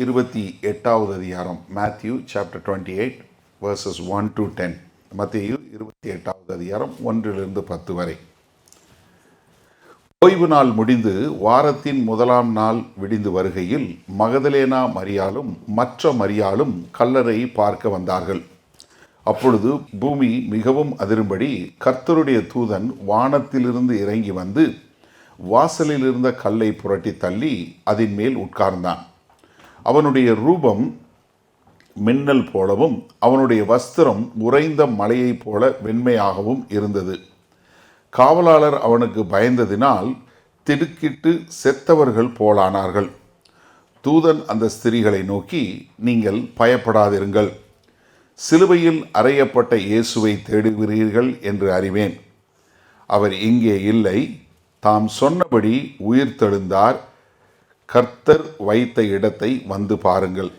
28வது அதிகாரம், Matthew chapter 28 verses 1 to 10. மத்தேயு 28வது அதிகாரம் 1-10 வரை. ஓய்வு நாள் முடிந்து வாரத்தின் முதலாம் நாள் விடிந்து வருகையில் மகதலேனா மரியாளும் மற்ற மரியாளும் கல்லறை பார்க்க வந்தார்கள். அப்பொழுது பூமி மிகவும் அதிரும்படி கர்த்தருடைய தூதன் வானத்திலிருந்து இறங்கி வந்து வாசலில் இருந்த கல்லை புரட்டி தள்ளி அதன் மேல் உட்கார்ந்தான். அவனுடைய ரூபம் மின்னல் போலவும் அவனுடைய வஸ்திரம் உறைந்த மலையைப் போல வெண்மையாகவும் இருந்தது. காவலாளர் அவனுக்கு பயந்ததினால் திடுக்கிட்டு செத்தவர்கள் போலானார்கள். தூதன் அந்த ஸ்திரீகளை நோக்கி, நீங்கள் பயப்படாதிருங்கள், சிலுவையில் அறையப்பட்ட இயேசுவை தேடுகிறீர்கள் என்று அறிவேன். அவர் இங்கே இல்லை, தாம் சொன்னபடி உயிர்த்தெழுந்தார். கர்த்தர் வைத்த இடத்தை வந்து பாருங்கள்.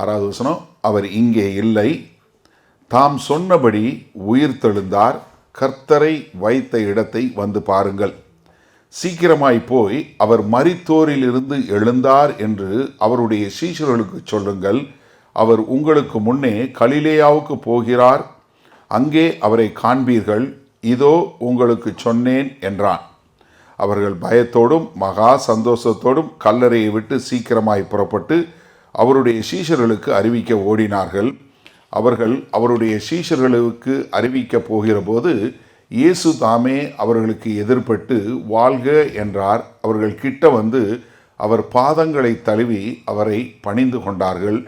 6வது வசனம், அவர் இங்கே இல்லை, தாம் சொன்னபடி உயிர்த்தெழுந்தார். கர்த்தரை வைத்த இடத்தை வந்து பாருங்கள். சீக்கிரமாய் போய் அவர் மரித்தோரிலிருந்து எழுந்தார் என்று அவருடைய சீஷர்களுக்கு சொல்லுங்கள். அவர் உங்களுக்கு முன்னே கலிலேயாவுக்கு போகிறார், அங்கே அவரை காண்பீர்கள். இதோ உங்களுக்கு சொன்னேன் என்றான். அவர்கள் பயத்தோடும் மகா சந்தோஷத்தோடும் கல்லறையை விட்டு சீக்கிரமாய் புறப்பட்டு அவருடைய சீஷர்களுக்கு அறிவிக்க ஓடினார்கள். அவர்கள் அவருடைய சீஷர்களுக்கு அறிவிக்க போகிற போது இயேசு தாமே அவர்களுக்கு எதிர்பட்டு வாழ்க என்றார். அவர்கள் கிட்ட வந்து அவர் பாதங்களை தழுவி அவரை பணிந்து கொண்டார்கள்.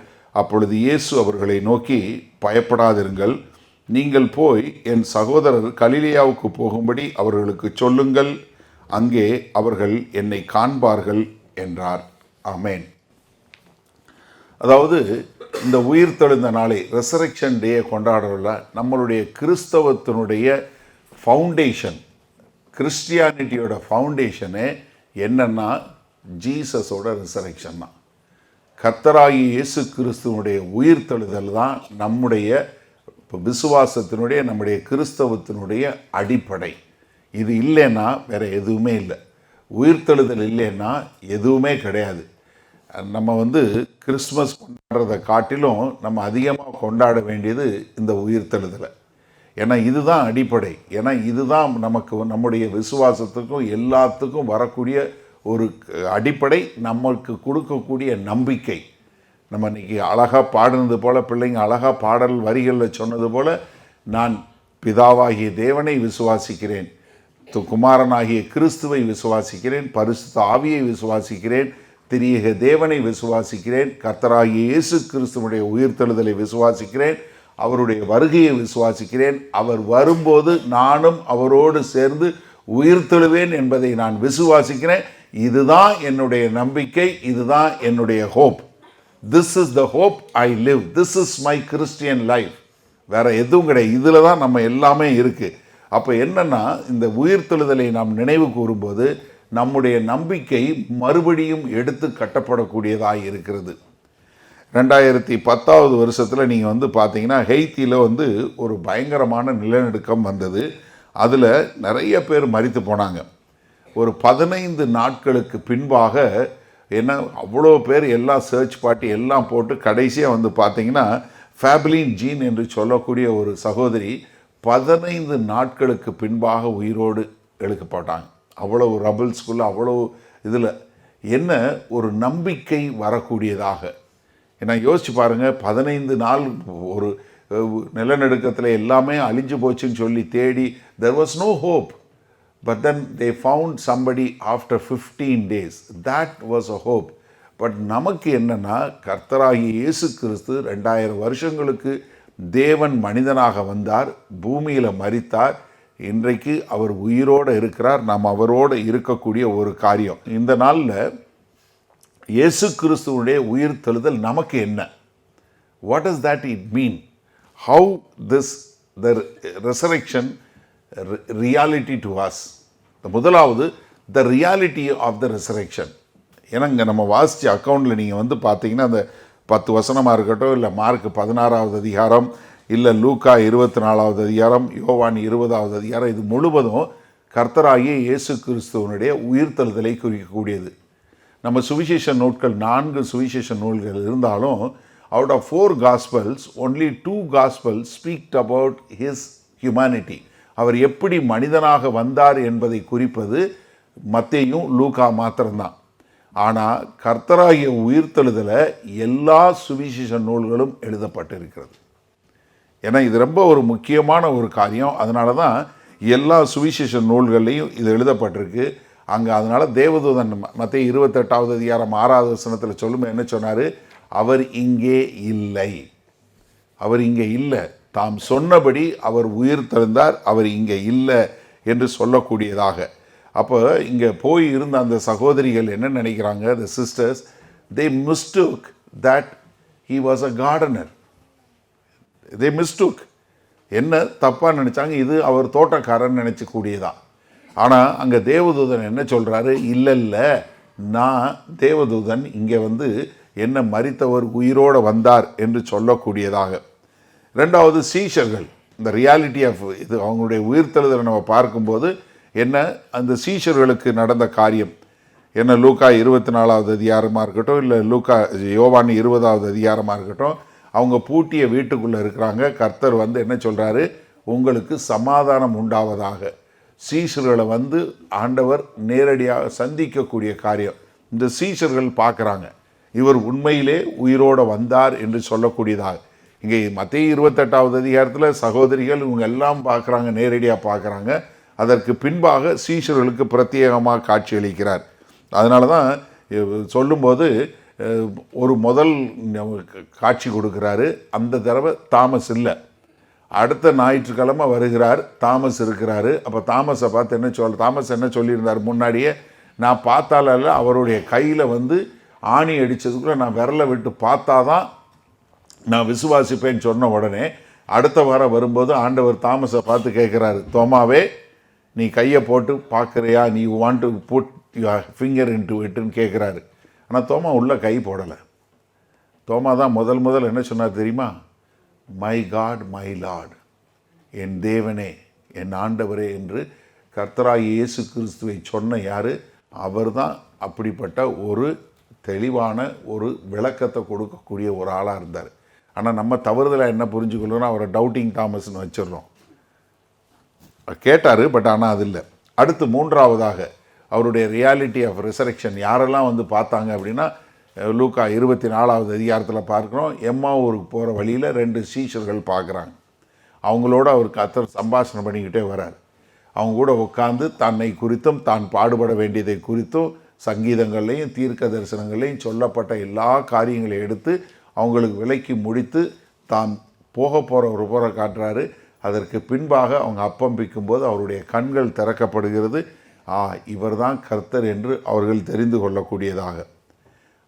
அப்பொழுது இயேசு அவர்களை நோக்கி, பயப்படாதிருங்கள், நீங்கள் போய் என் சகோதரர் கலிலேயாவுக்கு போகும்படி அவர்களுக்கு சொல்லுங்கள், அங்கே அவர்கள் என்னை காண்பார்கள் என்றார். ஆமேன். அதாவது இந்த உயிர்த்தெழுந்த நாளை, ரெசரக்ஷன் டேயை கொண்டாடுறதுல நம்மளுடைய கிறிஸ்தவத்தினுடைய ஃபவுண்டேஷன், கிறிஸ்டியானிட்டியோட ஃபவுண்டேஷனே என்னன்னா ஜீசஸோட ரெசரக்ஷன் தான். கர்த்தராகிய இயேசு கிறிஸ்துவனுடைய உயிர்த்தெழுதல் தான் நம்முடைய விசுவாசத்தினுடைய, நம்முடைய கிறிஸ்தவத்தினுடைய அடிப்படை. இது இல்லைன்னா வேறு எதுவுமே இல்லை. உயிர்த்தெழுதல் இல்லைன்னா எதுவுமே கிடையாது. நம்ம கிறிஸ்மஸ் கொண்டாடுறதை காட்டிலும் நம்ம அதிகமாக கொண்டாட வேண்டியது இந்த உயிர்த்தெழுதலை. ஏன்னா இதுதான் அடிப்படை. ஏன்னா இதுதான் நமக்கு நம்முடைய விசுவாசத்துக்கும் எல்லாத்துக்கும் வரக்கூடிய ஒரு அடிப்படை, நமக்கு கொடுக்கக்கூடிய நம்பிக்கை. நம்ம இன்றைக்கி அழகாக பாடினது போல், பிள்ளைங்க அழகாக பாடல் வரிகளில் சொன்னது போல், நான் பிதாவாகிய தேவனை விசுவாசிக்கிறேன், குமாரனாகிய கிறிஸ்துவை விசுவாசிக்கிறேன், பரிசுத்த ஆவியை விசுவாசிக்கிறேன், திரியேக தேவனை விசுவாசிக்கிறேன், கர்த்தராகிய இயேசு கிறிஸ்துவனுடைய உயிர்த்தெழுதலை விசுவாசிக்கிறேன், அவருடைய வருகையை விசுவாசிக்கிறேன், அவர் வரும்போது நானும் அவரோடு சேர்ந்து உயிர்த்தெழுவேன் என்பதை நான் விசுவாசிக்கிறேன். இதுதான் என்னுடைய நம்பிக்கை, இதுதான் என்னுடைய hope. This is the hope I live, this is my Christian life. வேறு எதுவும் கிடையாது. இதில் தான் நம்ம எல்லாமே இருக்குது. அப்போ என்னென்னா, இந்த உயிர்த்தெழுதலை நாம் நினைவு கூறும்போது நம்முடைய நம்பிக்கை மறுபடியும் எடுத்து கட்டப்படக்கூடியதாக இருக்கிறது. 2010வது வருஷத்தில் நீங்கள் பார்த்தீங்கன்னா ஹெய்த்தியில் ஒரு பயங்கரமான நிலநடுக்கம் வந்தது. அதில் நிறைய பேர் மரித்து போனாங்க. ஒரு 15 நாட்களுக்கு பின்பாக என்ன அவ்வளோ பேர் எல்லாம் சர்ச் பார்ட்டி எல்லாம் போட்டு கடைசியாக பார்த்தீங்கன்னா ஃபேபிலின் ஜீன் என்று சொல்லக்கூடிய ஒரு சகோதரி 15 நாட்களுக்கு பின்பாக உயிரோடு எழுக்கப்பட்டாங்க. அவ்வளவு ரபல்ஸ்குள்ளே, அவ்வளோ இதில் என்ன ஒரு நம்பிக்கை வரக்கூடியதாக. ஏன்னா யோசிச்சு பாருங்கள், 15 நாள் ஒரு நிலநடுக்கத்தில் எல்லாமே அழிஞ்சு போச்சுன்னு சொல்லி தேடி, there was no hope. But then they found somebody after 15 days. That was a hope. But நமக்கு என்னென்னா, கர்த்தராகிய இயேசு கிறிஸ்து 2000 வருஷங்களுக்கு தேவன் மனிதனாக வந்தார், பூமியில் மரித்தார், இன்றைக்கு அவர் உயிரோடு இருக்கிறார். நாம் அவரோடு இருக்கக்கூடிய ஒரு காரியம். இந்த நாளில் இயேசு கிறிஸ்துவனுடைய உயிர்த்தெழுதல் நமக்கு என்ன? What is that it mean? How this the resurrection reality to us? முதலாவது, the reality of the resurrection. ஏன்னா இங்கே நம்ம வாசித்த அக்கௌண்ட்டில் நீங்கள் பார்த்தீங்கன்னா அந்த 10 வசனமாக இருக்கட்டும், இல்லை மார்க் 16வது அதிகாரம், இல்லை லூக்கா 24வது அதிகாரம், யோவான் 20வது அதிகாரம், இது முழுவதும் கர்த்தராகிய இயேசு கிறிஸ்துவனுடைய உயிர்த்தெழுதலை குறிக்கக்கூடியது. நம்ம சுவிசேஷ நூல்கள் 4 சுவிசேஷ நூல்கள் இருந்தாலும் out of 4 gospels only 2 gospels speak about his humanity. அவர் எப்படி மனிதனாக வந்தார் என்பதை குறிப்பது மத்தேயும் லூக்கா மாத்திரம்தான். ஆனால் கர்த்தராகிய உயிர்த்தெழுதலை எல்லா சுவிசேஷ நூல்களும் எழுதப்பட்டிருக்கிறது. ஏன்னா இது ரொம்ப ஒரு முக்கியமான ஒரு காரியம். அதனால தான் எல்லா சுவிசேஷ நூல்கள்லையும் இது எழுதப்பட்டிருக்கு. அங்கே அதனால் தேவதூதன் மத்தேயு 28வது அதிகாரம் 6வது வசனத்தில் சொல்லும் என்ன சொன்னார்? அவர் இங்கே இல்லை, அவர் இங்கே இல்லை, தாம் சொன்னபடி அவர் உயிர் தெழுந்தார், அவர் இங்கே இல்லை என்று சொல்லக்கூடியதாக. அப்போ இங்கே போய் இருந்த அந்த சகோதரிகள் என்ன நினைக்கிறாங்க? The sisters, they mistook that he was a gardener. They mistook. என்ன தப்பாக நினச்சாங்க? இது அவர் தோட்டக்காரன் நினச்சக்கூடியதான். ஆனால் அங்கே தேவதூதன் என்ன சொல்கிறாரு? இல்லை, நான் தேவதூதன் இங்கே வந்து என்ன மரித்தவர் உயிரோடு வந்தார் என்று சொல்லக்கூடியதாக. ரெண்டாவது சீஷர்கள், இந்த ரியாலிட்டி ஆஃப் இது அவங்களுடைய உயிர்த்தெழுதலை நம்ம பார்க்கும்போது என்ன அந்த சீஷர்களுக்கு நடந்த காரியம் என்ன? லூக்கா 24வது அதிகாரமாக இருக்கட்டும், இல்லை யோவான் 20வது அதிகாரமாக இருக்கட்டும், அவங்க பூட்டிய வீட்டுக்குள்ளே இருக்கிறாங்க. கர்த்தர் வந்து என்ன சொல்கிறாரு? உங்களுக்கு சமாதானம் உண்டாவதாக. சீஷர்களை வந்து ஆண்டவர் நேரடியாக சந்திக்கக்கூடிய காரியம் இந்த சீஷர்கள் பார்க்குறாங்க. இவர் உண்மையிலே உயிரோடு வந்தார் என்று சொல்லக்கூடியதாக. இங்கே மத்தேயு 28வது அதிகாரத்தில் சகோதரிகள் இவங்க எல்லாம் பார்க்குறாங்க, நேரடியாக பார்க்குறாங்க. அதற்கு பின்பாக சீஷர்களுக்கு பிரத்யேகமாக காட்சியளிக்கிறார். அதனால தான் சொல்லும்போது ஒரு முதல் காட்சி கொடுக்குறாரு. அந்த தடவை தாமஸ் இல்லை, அடுத்த ஞாயிற்றுக்கிழமை வருகிறார், தாமஸ் இருக்கிறாரு. அப்போ தாமஸை பார்த்து தாமஸ் என்ன சொல்லியிருந்தார்? முன்னாடியே நான் பார்த்தால அவருடைய கையில் வந்து ஆணி அடித்ததுக்குள்ளே நான் விரலை விட்டு பார்த்தா தான் நான் விசுவாசிப்பேன்னு சொன்ன உடனே அடுத்த வாரம் வரும்போது ஆண்டவர் தாமஸை பார்த்து கேட்குறாரு, தோமாவே நீ கையை போட்டு பார்க்குறியா? நீ want to put your finger into இட்டுன்னு கேட்குறாரு. ஆனால் தோமா உள்ள கை போடலை. தோமா தான் முதல் என்ன சொன்னார் தெரியுமா? மை காட் மை லார்ட், என் தேவனே என் ஆண்டவரே என்று கர்த்தராகிய இயேசு கிறிஸ்துவை சொன்ன யார்? அவர் தான் அப்படிப்பட்ட ஒரு தெளிவான ஒரு விளக்கத்தை கொடுக்கக்கூடிய ஒரு ஆளாக இருந்தார். ஆனால் நம்ம தவறுதலாக என்ன புரிஞ்சுக்கொள்ளணும்? அவரை டவுட்டிங் தாமஸ்ன்னு வச்சிடறோம். கேட்டார், பட் ஆனால் அது இல்லை. அடுத்து மூன்றாவதாக அவருடைய ரியாலிட்டி ஆஃப் ரிசரெக்ஷன் யாரெல்லாம் வந்து பார்த்தாங்க அப்படின்னா, லூக்கா 24வது அதிகாரத்தில் பார்க்குறோம். எம்மாவூருக்கு போகிற வழியில் 2 சீஷர்கள் பார்க்குறாங்க. அவங்களோட அவர் கர்த்தர் சம்பாஷணை பண்ணிக்கிட்டே வரார். அவங்க கூட உட்காந்து தன்னை குறித்தும் தான் பாடுபட வேண்டியதை குறித்தும் சங்கீதங்கள்லையும் தீர்க்க தரிசனங்களையும் சொல்லப்பட்ட எல்லா காரியங்களையும் எடுத்து அவங்களுக்கு விலைக்கு முடித்து தான் போக போகிற ஒரு போரை காட்டுறாரு. அதற்கு பின்பாக அவங்க அப்பம் பிக்கும்போது அவருடைய கண்கள் திறக்கப்படுகிறது. இவர் தான் கர்த்தர் என்று அவர்கள் தெரிந்து கொள்ளக்கூடியதாக.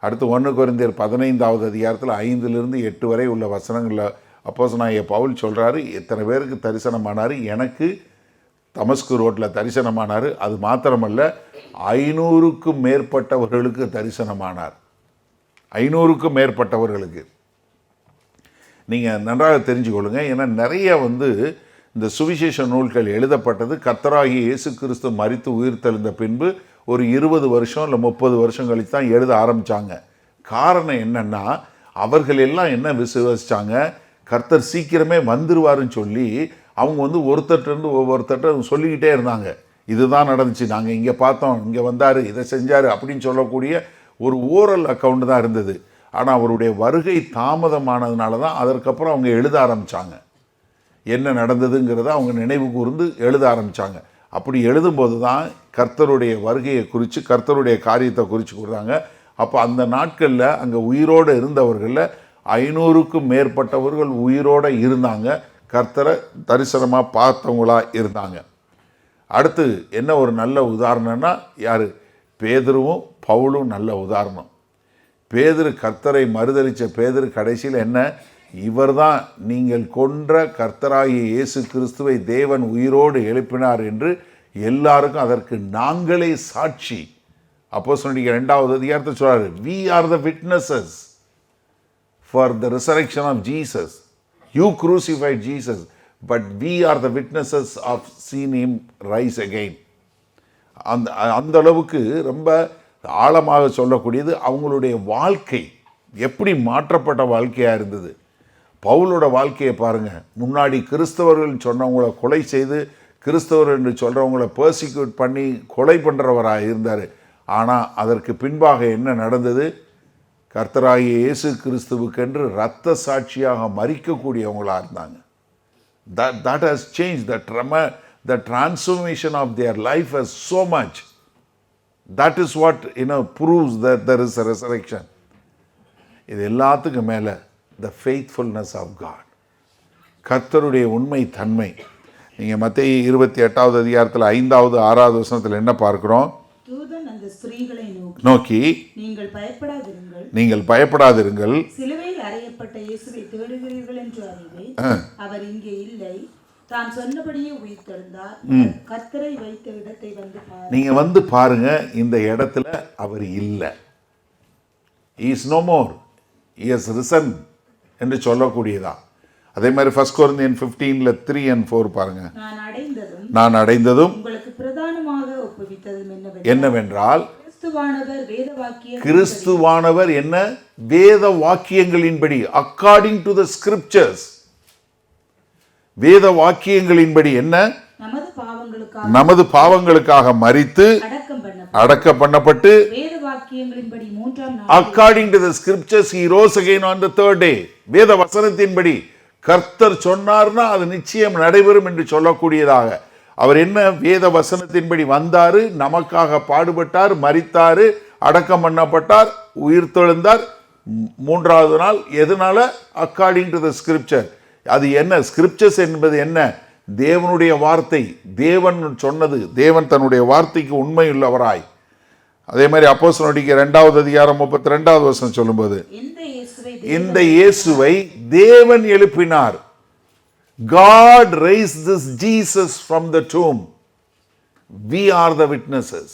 அடுத்து 1 கொரிந்தியர் 15வது அதிகாரத்தில் 5லிருந்து 8 வரை உள்ள வசனங்களில் அப்போஸ்தலனாகிய பவுல் சொல்கிறாரு, எத்தனை பேருக்கு தரிசனமானார்? எனக்கு தமஸ்கு ரோட்டில் தரிசனமானார். அது மாத்திரமல்ல, 500க்கும் மேற்பட்டவர்களுக்கு தரிசனமானார். 500க்கும் மேற்பட்டவர்களுக்கு. நீங்கள் நன்றாக தெரிஞ்சுக்கொள்ளுங்க. ஏன்னா நிறைய வந்து இந்த சுவிசேஷ நூல்கள் எழுதப்பட்டது கர்த்தராகிய இயேசு கிறிஸ்து மரித்து உயிர் தெழுந்த பின்பு ஒரு 20 வருஷம் இல்லை 30 வருஷம் கழித்து தான் எழுத ஆரம்பித்தாங்க. காரணம் என்னென்னா, அவர்கள் எல்லாம் என்ன விசுவாசித்தாங்க? கர்த்தர் சீக்கிரமே வந்துடுவாருன்னு சொல்லி அவங்க வந்து ஒருத்தர்கிட்டருந்து ஒவ்வொருத்தர்கிட்ட சொல்லிக்கிட்டே இருந்தாங்க. இதுதான் நடந்துச்சு, நாங்கள் இங்கே பார்த்தோம், இங்கே வந்தார், இதை செஞ்சார் அப்படின்னு சொல்லக்கூடிய ஒரு ஓரல் அக்கௌண்ட் தான் இருந்தது. ஆனால் அவருடைய வருகை தாமதமானதுனால தான் அதற்கப்புறம் அவங்க எழுத ஆரம்பித்தாங்க. என்ன நடந்ததுங்கிறத அவங்க நினைவு கூர்ந்து எழுத ஆரம்பித்தாங்க. அப்படி எழுதும்போது தான் கர்த்தருடைய வருகையை குறித்து கர்த்தருடைய காரியத்தை குறித்து கொடுத்தாங்க. அப்போ அந்த நாட்களில் அங்கே உயிரோடு இருந்தவர்களில் 500க்கும் மேற்பட்டவர்கள் உயிரோடு இருந்தாங்க, கர்த்தரை தரிசனமாக பார்த்தவங்களாக இருந்தாங்க. அடுத்து என்ன ஒரு நல்ல உதாரணம்னா யார்? பேதுருவும் பவுலும் நல்ல உதாரணம். பேதுரு கர்த்தரை மறுதலித்த பேதுரு கடைசியில் என்ன? இவர் தான் நீங்கள் கொன்ற கர்த்தராகிய இயேசு கிறிஸ்துவை தேவன் உயிரோடு எழுப்பினார் என்று எல்லாருக்கும் அதற்கு நாங்களே சாட்சி. அப்போஸ்தலர் 2வது அதிகாரத்தை சொல்றாரு, we are the witnesses for the resurrection of Jesus. You crucified Jesus, but we are the witnesses of seeing him rise again. அந்த அளவுக்கு ரொம்ப ஆழமாக சொல்லக்கூடியது அவங்களுடைய வாழ்க்கை எப்படி மாற்றப்பட்ட வாழ்க்கையாக இருந்தது. பவுலோட வாழ்க்கையை பாருங்கள். முன்னாடி கிறிஸ்தவர்கள் சொன்னவங்கள கொலை செய்து கிறிஸ்தவர் என்று சொல்கிறவங்கள பர்சிக்யூட் பண்ணி கொலை பண்ணுறவராக இருந்தார். ஆனால் அதற்கு பின்பாக என்ன நடந்தது? கர்த்தராகிய இயேசு கிறிஸ்துவுக்கென்று இரத்த சாட்சியாக மரிக்கக்கூடியவங்களாக இருந்தாங்க. That has changed. The transformation of their life has so much. That is what proves that there is a resurrection. இது எல்லாத்துக்கும் மேலே the faithfulness of God, கர்த்தருடைய உண்மை தன்மை. நீங்கள் மத்தேயு 28வது அதிகாரத்தில் 5வது 6வது வசனத்தில் என்ன பார்க்கிறோம்? தூதன் அந்த ஸ்திரீகளை நோக்கி நீங்கள் பயப்படாதிருங்கள், சிலுவையில் அறையப்பட்ட இயேசுவை தேடுகிறீர்கள் என்று அறிவேன், அவர் இங்கே இல்லை, தாம் சொன்னபடியே உயிர்த்தெழுந்தார், கர்த்தரை வைத்த இடத்தை வந்து பாருங்க. நீங்க வந்து பாருங்க, இந்த இடத்துல அவர் இல்லை. He is no more. He has risen என்று சொல்லக்கூடியதா. அதே மாதிரி 1 Corinthians 15 3 and 4 பாருங்க. நான் அடைந்ததும் உங்களுக்கு பிரதானமாக ஒப்புவித்ததும் என்னவென்றால் கிறிஸ்துவானவர் என்ன? வேத வாக்கியங்களின்படி, அக்கார்டிங் டு தி ஸ்கிரிப்சர்ஸ். வேத வாக்கியங்களின்படி என்ன? நமது பாவங்களுக்காக மரித்து அடக்கம் பண்ணப்பட்டு according to the scriptures he rose again on the third day. வேத வசனத்தின்படி கர்த்தர் சொன்னார்னா அது நிச்சயம் நடைபெறும் என்று சொல்லக்கூடியதாக அவர் என்ன? வேத வசனத்தின்படி வந்தாரு, நமக்காக பாடுபட்டார், மரித்தாரு, அடக்கம் பண்ணப்பட்டார், உயிர்த்தெழுந்தார் 3வது நாள். எதனால? According to the scripture. அது என்ன? ஸ்கிரிப்சர்ஸ் என்பது என்ன? தேவனுடைய வார்த்தை, தேவன் சொன்னது. தேவன் தன்னுடைய வார்த்தைக்கு உண்மையுள்ளவராய். அதே மாதிரி அப்போஸ்தலர் 2வது அதிகாரம் 32வது வசனம் சொல்லும்போது, இந்த இயேசுவை தேவன் எழுப்பினார். God raised this Jesus from the tomb. We are the witnesses.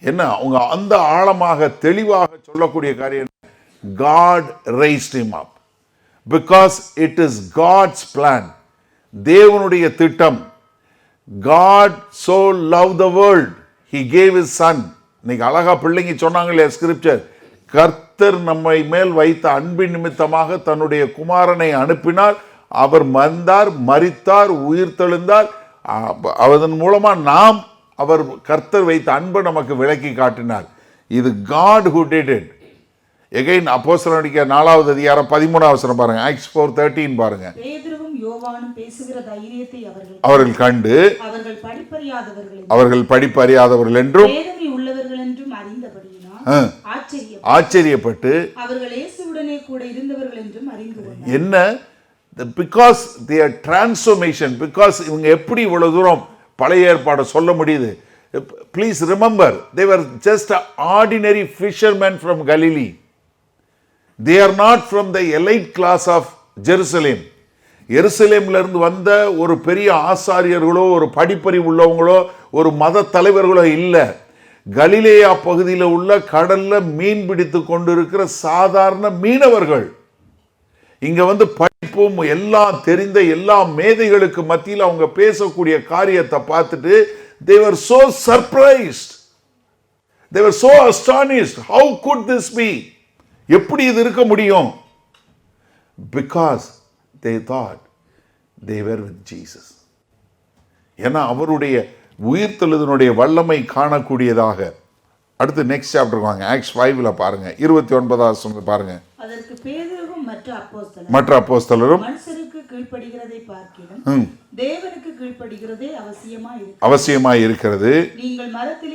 என்ன அவங்க அந்த ஆழமாக தெளிவாக சொல்லக்கூடிய காரியம், God raised him up because it is God's plan. தேவனுடைய திட்டம். God so loved the world, he gave his son. இன்னைக்கு அழகா பிள்ளைங்க சொன்னாங்களே ஸ்கிரிப்சர், கர்த்தர் நம்மை மேல் வைத்த அன்பின் நிமித்தமாக தன்னுடைய குமாரனை அனுப்பினார். அவர் வந்தார், மரித்தார், உயிர்த்தெழுந்தார். அதன் மூலமா நாம் அவர் கர்த்தர் வைத்த அன்பை நமக்கு விளக்கி காட்டினார். இது God who did it. Again அப்போஸ்தலர் 4வது அதிகாரம் 13வது வசனம் பாருங்க. Acts 4:13 பாருங்க. பேதுருவும் யோவானும் பேசுகிற தைரியத்தை அவர்கள் கண்டு அவர்கள் படிப்பறியாதவர்கள் என்றும் வேதனை உள்ளவர்கள் என்றும் அறிந்தபடியினால் ஆச்சரியப்பட்டு அவர்கள் இயேசுவுடனே கூட இருந்தவர்கள் என்றும் அறிந்து கொண்டார்கள். என்ன? because their transformation, because இவங்க எப்படி இவ்வளவு தூரம் பழைய ஏற்பாடை சொல்ல முடியுது? Please remember, they were just ordinary fishermen from Galilee. They are not from the elite class of Jerusalem. எருசலேம்ல இருந்து வந்த ஒரு பெரிய ஆசாரியர்களோ, ஒரு படிப்பறிவு உள்ளவங்களோ, ஒரு மத தலைவர்களோ இல்லை. கலிலேயா பகுதியில் உள்ள கடல்ல மீன் பிடித்து கொண்டிருக்கிற சாதாரண மீனவர்கள். இங்க வந்து படிப்பும் எல்லாம் தெரிந்த எல்லா மேதைகளுக்கு மத்தியில் அவங்க பேசக்கூடிய காரியத்தை பார்த்துட்டு they were so surprised, they were so astonished. How could this be? எப்படி இது இருக்க முடியும்? Because they thought they were with Jesus. ஏன்னா அவருடைய உயிர்த்தெழுதலுடைய வல்லமை காணக்கூடியதாக. அடுத்து நெக்ஸ்ட் சாப்டர் வாங்க. ஆக்ட்ஸ் 5ல பாருங்க, 29வது வசனம் பாருங்க. அதற்கு பேதுருவும் மற்ற அப்போஸ்தலரும் மனுஷருக்கு கீழ்ப்படிகிறதை பார்க்கிறோம், தேவனுக்கு கீழ்ப்படிகிறதே அவசியமாய் இருக்கிறது. நீங்கள் மரத்திலே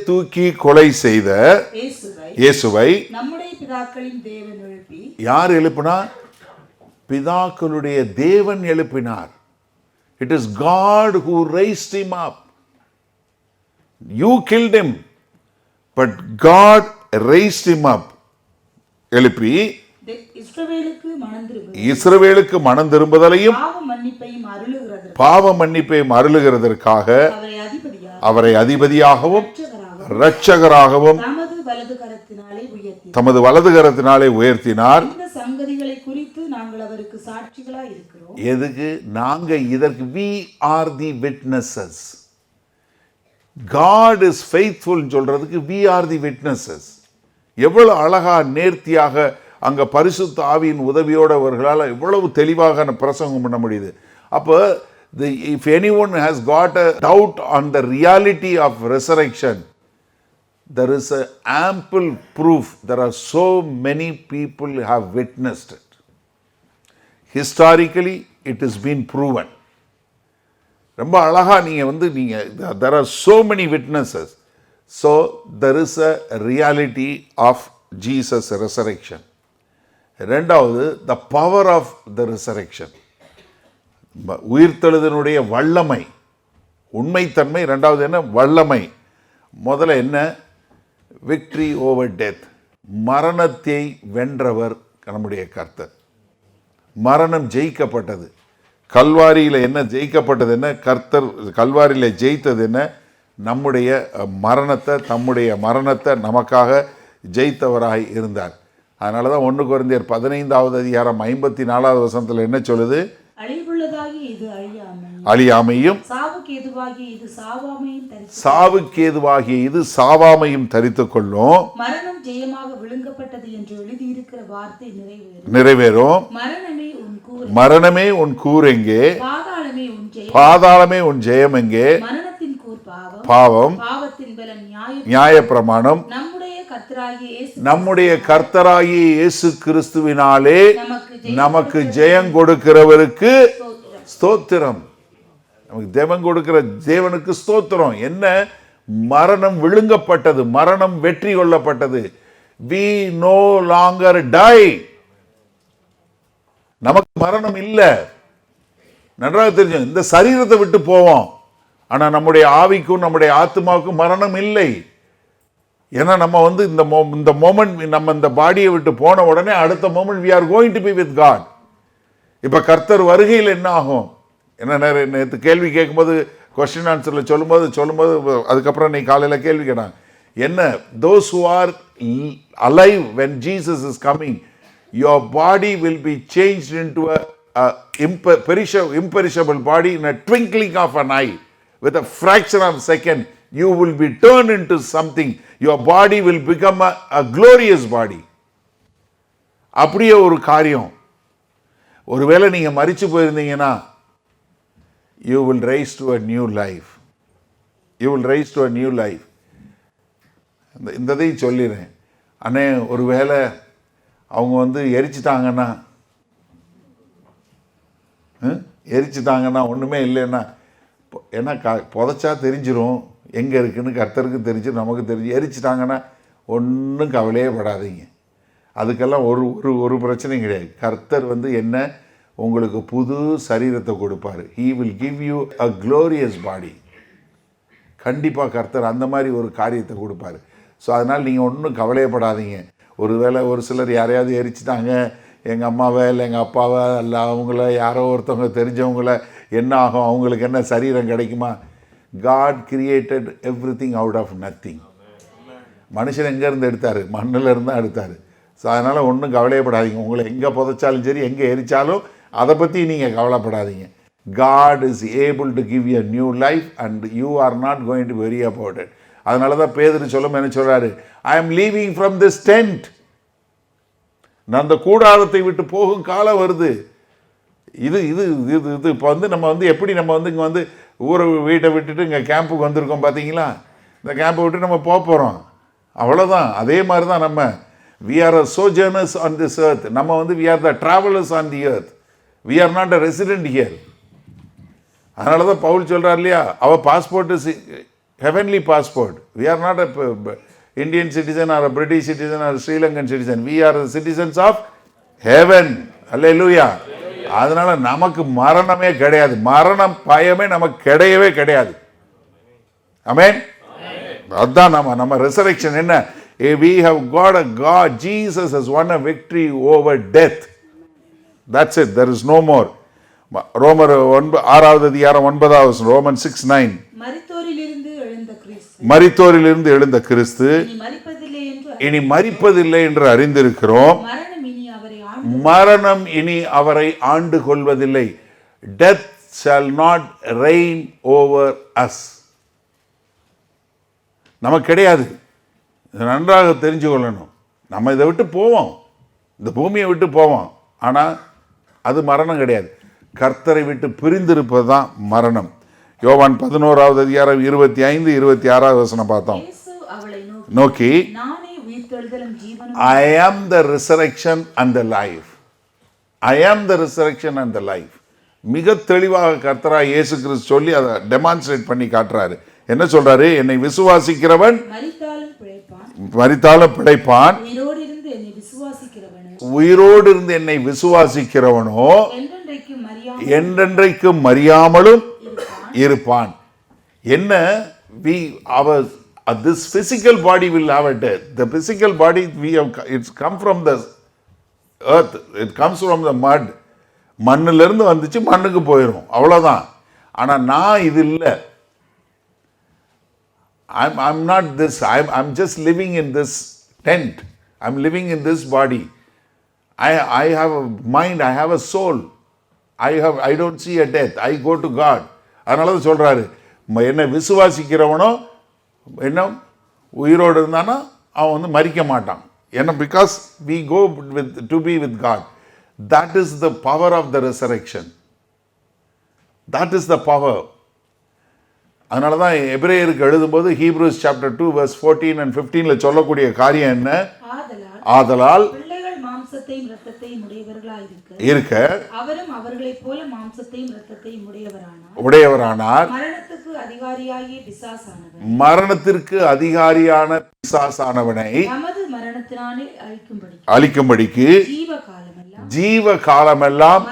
தூக்கி கொலை செய்த இயேசுவை நம்முடைய பிதாக்களின் தேவன் எழுப்பி. யார் எழுப்பினார்? பிதாக்களுடைய தேவன் எழுப்பினார். It is God who raised him up. You killed him, but God raised him up. எழுப்பி இஸ்ரவேலுக்கு மனம் திரும்புதலையும் பாவ மன்னிப்பையும் அருளுகிறதற்காக அவரை அதிபதியாகவும் இரட்சகராகவும் தமது வலது கரத்தினாலே உயர்த்தினார். சங்கதிகளை குறித்து நாங்கள் அவருக்கு சாட்சிகளாய் இருக்கிறோம். எதுக்கு? நாங்க இதற்கு we are the witnesses. God is faithful சொல்றதுக்கு we are the witnesses. எவ்வளவு அழகா நேர்த்தியாக அங்க பரிசுத்த ஆவியின் உதவியோட அவர்களால் எவ்வளவு தெளிவாக பிரசங்கம் பண்ண முடியுது. அப்போ if anyone has got a doubt on the reality of resurrection, there is a ample proof. There are so many people who have witnessed it. Historically, it has been proven. ரொம்ப அழகா நீங்க there are so many witnesses. So there is a reality of Jesus resurrection. இரண்டாவது, the power of the resurrection. உயிர்த்தெழுதலுடைய வல்லமை, உண்மைத்தன்மை. இரண்டாவது என்ன? வல்லமை. முதல்ல என்ன? Victory over death. மரணத்தை வென்றவர் நம்முடைய கர்த்தர். மரணம் ஜெயிக்கப்பட்டது. கல்வாரியில் என்ன ஜெயிக்கப்பட்டது? என்ன? கர்த்தர் கல்வாரியில் ஜெயித்தது என்ன? நம்முடைய மரணத்தை நமக்காக ஜெயித்தவராய் இருந்தார். அதனால தான் 1 கொரிந்தியர் 15வது அதிகாரம் 54வது வசனத்தில் என்ன சொல்லுது? அழிவுள்ளதாகிய இது அழியாமையும் சாவுக்கு ஏதுவாகிய இது சாவாமையும் தரித்துக் கொள்ளும். மரணம் ஜெயமாக விழுங்கப்பட்டது என்று எழுதியிருக்கிற வார்த்தை நிறைவேறும். மரணமே உன் கூர் எங்கே? பாதாளமே உன் ஜெயம் எங்கே? மரணத்தின் கூர் பாவம், பாவத்தின் பலன் நியாயப்பிரமாணம். நம்முடைய கர்த்தராகிய இயேசு கிறிஸ்துவினாலே நமக்கு ஜெயம் கொடுக்கிறவருக்கு ஸ்தோத்திரம். நமக்கு ஜெயம் கொடுக்கிற தேவனுக்கு ஸ்தோத்திரம். என்ன? மரணம் விழுங்கப்பட்டது, மரணம் வெற்றி கொள்ளப்பட்டது. we no longer die. நமக்கு மரணம் இல்லை. நன்றாக தெரிஞ்சு, இந்த சரீரத்தை விட்டு போவோம், ஆனா நம்முடைய ஆவிக்கும் நம்முடைய ஆத்மாவுக்கும் மரணம் இல்லை. ஏன்னா நம்ம இந்த மோமெண்ட், நம்ம இந்த பாடியை விட்டு போன உடனே அடுத்த moment we are going to be with God. இப்ப கர்த்தர் வருகையில் என்ன ஆகும்? என்ன நேற்று கேள்வி கேட்கும்போது கொஸ்டின் ஆன்சரில் சொல்லும்போது அதுக்கப்புறம் நீ காலையில் கேள்வி கேட்டாங்க என்ன? those who are alive when Jesus is coming, your body will be changed into a imperishable body in a twinkling of an eye. With a fraction of a second, you will be turned into something. Your body will become a glorious body. அப்படியே ஒரு காரியம். ஒருவேளை நீங்க மரிச்சு போயிருந்தீங்கன்னா, you will rise to a new life. You will rise to a new life. இந்ததை சொல்லிடுறேன். அண்ணே, ஒருவேளை அவங்க எரிச்சுட்டாங்கன்னா ஒண்ணுமே இல்லைன்னா, ஏன்னா புதைச்சா தெரிஞ்சிடும் எங்கே இருக்குன்னு. கர்த்தருக்கு தெரிஞ்சு, நமக்கு தெரிஞ்சு. எரிச்சிட்டாங்கன்னா ஒன்றும் கவலையே படாதீங்க. அதுக்கெல்லாம் ஒரு பிரச்சனையும் கிடையாது. கர்த்தர் என்ன உங்களுக்கு புது சரீரத்தை கொடுப்பார். he will give you a glorious body. கண்டிப்பாக கர்த்தர் அந்த மாதிரி ஒரு காரியத்தை கொடுப்பார். ஸோ அதனால் நீங்கள் ஒன்றும் கவலையப்படாதீங்க. ஒருவேளை ஒரு சிலர் யாரையாவது எரிச்சிட்டாங்க, எங்கள் அம்மாவை இல்லை எங்கள் அப்பாவை இல்லை அவங்கள யாரோ ஒருத்தவங்க தெரிஞ்சவங்கள, என்ன ஆகும்? அவங்களுக்கு என்ன சரீரம் கிடைக்குமா? God created everything out of nothing. மனுஷன் எங்கேருந்து எடுத்தார்? மண்ணிலிருந்து தான் எடுத்தார். ஸோ அதனால் ஒன்றும் கவலையப்படாதீங்க. உங்களை எங்கே புதைச்சாலும் சரி, எங்கே எரிச்சாலும் அதை பற்றி நீங்கள் கவலைப்படாதீங்க. God is able to give you a new life and you are not going to worry about it. அதனால தான் பேதுரு என்ன சொல்கிறாரு? I am leaving from this tent. நான் அந்த கூடாரத்தை விட்டு போகும் காலம் வருது. இது இது இது இது இப்போ நம்ம எப்படி நம்ம இங்கே ஊரை வீட்டை விட்டுட்டு இங்கே கேம்புக்கு வந்திருக்கோம் பார்த்தீங்களா? இந்த கேம்பை விட்டு நம்ம போகிறோம், அவ்வளோதான். அதே மாதிரி தான் நம்ம we are a sojourners on this earth. நம்ம we are the travelers on the earth. We are not a resident here. அதனால தான் பவுல் சொல்கிறார் இல்லையா, our passport is heavenly passport. We are not a Indian citizen or a British citizen or a Sri Lankan citizen. We are the citizens of heaven. Hallelujah. அதனால நமக்கு மரணமே கிடையாது. மரணம் பயமே நமக்கு கிடையவே கிடையாது. ஆமென். அதான் நம்ம ரெசரக்ஷன் என்ன? We have got a God. Jesus has won a victory over death. That's it. There is no more. ரோமர் 6வது அதிகாரம் 9வது வசனம். Romans 6:9. மரித்தோரிலிருந்து எழுந்த கிறிஸ்து இனி மரிப்பதில்லை என்று அறிந்திருக்கிறோம். மரணம் இனி அவரை ஆண்டு கொள்வதில்லை. Death shall not reign over us. நமக்கு கிடையாது. நன்றாக தெரிஞ்சு கொள்ளணும். நம்ம இதை விட்டு போவோம், இந்த பூமியை விட்டு போவோம். ஆனால் அது மரணம் கிடையாது. கர்த்தரை விட்டு பிரிந்திருப்பது தான் மரணம். யோவான் 11வது அதிகாரம் 25, 26 வசனம் பார்த்தோம். நோக்கி, I am the resurrection and the life. I am the resurrection and the life. மிக தெளிவாக கர்த்தராகிய இயேசு கிறிஸ்து சொல்லி அதை டெமான்ஸ்ட்ரேட் பண்ணி காட்டுறாரு. என்ன சொல்றாரு? என்னை விசுவாசிக்கிறவன் மரித்தாலும் பிழைப்பான், உயிரோடு இருந்து என்னை விசுவாசிக்கிறவனோ என்றென்றைக்கும் மரியாமலும் இருப்பான். என்ன? this physical body will have a death. The physical body it's come from the earth, it comes from the mud. மண்ணிலிருந்து வந்துச்சு, மண்ணுக்கு போயிடும், அவ்வளோதான். ஆனால் நான் இது இல்லை. I'm not this. I'm just living in this tent. I'm living in this body. I have a mind, I have a soul. I don't see a death. I go to God. அதனால தான் சொல்கிறாரு, என்னை விசுவாசிக்கிறவனோ என்ன உயிரோடு இருந்தானா அவன் வந்து மரிக்க மாட்டான். ஏன்னா because we go to be with God. That is the power of the resurrection. That is the power. அதனால தான் எபிரேயருக்கு எழுதும்போது Hebrews chapter 2 verse 14 and 15 சொல்லக்கூடிய காரியம் என்ன? ஆதலால் பிள்ளைகள் மாம்சத்தையும் இரத்தத்தையும் இருக்க அவரும் அவர்களைப் போல மாம்சத்தையும் இரத்தத்தையும் உடையவரானார். மரணத்திற்கு அதிகாரியான பிசாசானவனை நமது மரணத்தினாலே அழிக்கும்படிக்கு ஜீவ காலமெல்லாம்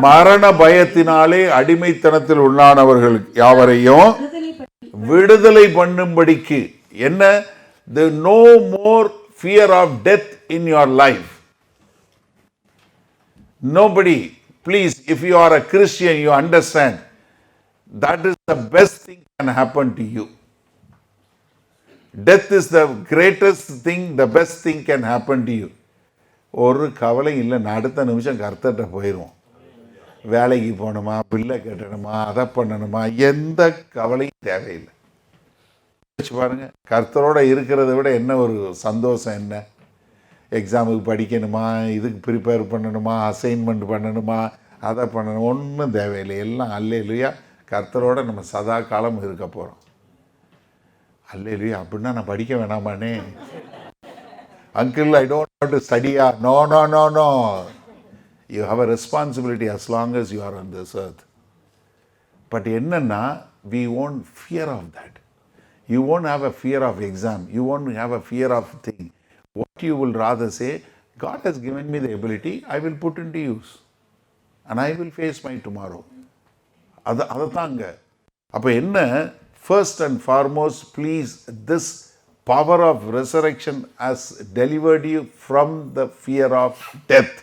மரண பயத்தினாலே அடிமைத்தனத்தில் உள்ளானவர்கள் யாவரையும் விடுதலை பண்ணும்படிக்கு. என்ன? There no more fear of death in your life. Nobody, please, if you are a Christian, you understand that is the best thing can happen to you. Death is the greatest thing, the best thing can happen to you. ஒரு கவலை இல்லை, நான் அடுத்த நிமிஷம் கர்த்தர்கிட்ட போயிடுவோம். வேலைக்கு போகணுமா, பிள்ளை கட்டணுமா, அதை பண்ணணுமா, எந்த கவலையும் தேவையில்லை. பாருங்க, கர்த்தரோட இருக்கிறத விட என்ன ஒரு சந்தோஷம். என்ன? எக்ஸாமுக்கு படிக்கணுமா, இதுக்கு ப்ரிப்பேர் பண்ணணுமா, அசைன்மெண்ட் பண்ணணுமா, அதை பண்ணணும், ஒன்றும் தேவையில்லை. எல்லாம் அல்லேலூயா, கர்த்தரோட நம்ம சதா காலம் இருக்க போகிறோம். அல்லேலூயா. அப்படின்னா நான் படிக்க வேணாமானே? Uncle, I don't want to ஸ்டடியா? No no no no. You have a responsibility as long as you are on this earth. But என்னன்னா, we won't fear of that. You won't have a fear of exam. You won't have a fear of thing. What you will rather say, God has given me the ability, I will put into use. And I will face my tomorrow. அதுதாங்க. அப்போ என்ன? First and foremost, please, this power of resurrection has delivered you from the fear of death.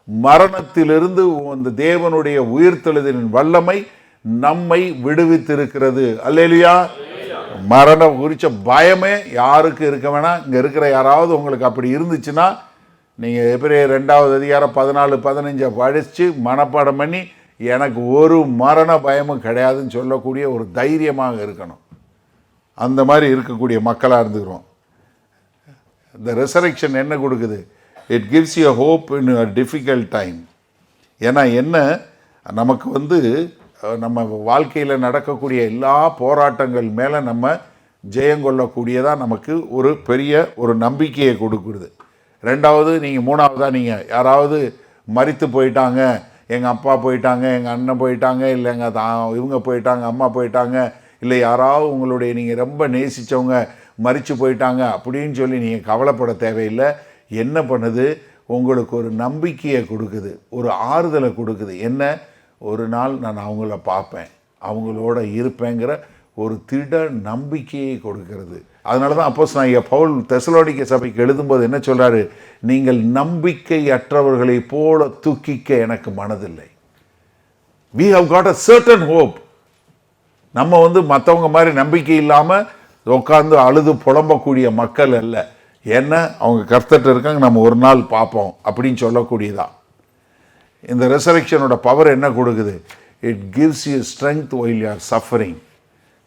மரணத்திலிருந்து அந்த தேவனுடைய உயிர்த்தெழுதலின் வல்லமை நம்மை விடுவித்திருக்கிறது. அல்லேலூயா. மரணம் குறித்த பயமே யாருக்கு இருக்க வேணாம். இங்கே இருக்கிற யாராவது உங்களுக்கு அப்படி இருந்துச்சுன்னா, நீங்கள் எபிரேயர் 2வது அதிகாரம் 14, 15 படித்து மனப்பாடம் பண்ணி எனக்கு ஒரு மரண பயமும் கிடையாதுன்னு சொல்லக்கூடிய ஒரு தைரியமாக இருக்கணும். அந்த மாதிரி இருக்கக்கூடிய மக்களாக இருந்துக்கிறோம். இந்த ரெசரெக்ஷன் என்ன கொடுக்குது? It gives you hope in a difficult time. ஏன்னா என்ன, நமக்கு வந்து நம்ம வாழ்க்கையில் நடக்கக்கூடிய எல்லா போராட்டங்கள் மேலே நம்ம ஜெயங்கொள்ளக்கூடியதாக நமக்கு ஒரு பெரிய ஒரு நம்பிக்கையை கொடுக்குறது. ரெண்டாவது, நீங்கள் மூணாவதாக நீங்கள் யாராவது மரித்து போயிட்டாங்க, எங்கள் அப்பா போயிட்டாங்க, எங்கள் அண்ணன் போயிட்டாங்க, இல்லை எங்கள் இவங்க போயிட்டாங்க, அம்மா போயிட்டாங்க, இல்லை யாராவது உங்களுடைய நீங்கள் ரொம்ப நேசித்தவங்க மரித்து போயிட்டாங்க அப்படின்னு சொல்லி நீங்கள் கவலைப்பட தேவையில்லை. என்ன பண்ணுது? உங்களுக்கு ஒரு நம்பிக்கையை கொடுக்குது, ஒரு ஆறுதலை கொடுக்குது. என்ன? ஒரு நாள் நான் அவங்கள பார்ப்பேன், அவங்களோட இருப்பேங்கிற ஒரு திட நம்பிக்கையை கொடுக்கிறது. அதனால தான் அப்போஸ்தலனாகிய பவுல் தெசலோனிக்க சபைக்கு எழுதும்போது என்ன சொல்கிறாரு? நீங்கள் நம்பிக்கையற்றவர்களை போல துக்கிக்க எனக்கு மனதில்லை. we have got a certain hope. நம்ம வந்து மற்றவங்க மாதிரி நம்பிக்கை இல்லாமல் உட்காந்து அழுது புலம்பக்கூடிய மக்கள் அல்ல. ஏன்னா அவங்க கர்த்தர்ட்ட இருக்காங்க, நம்ம ஒரு நாள் பார்ப்போம் அப்படின்னு சொல்லக்கூடியதான். இந்த ரெசரெக்ஷனோட பவர் என்ன கொடுக்குது? It gives you strength while you are suffering.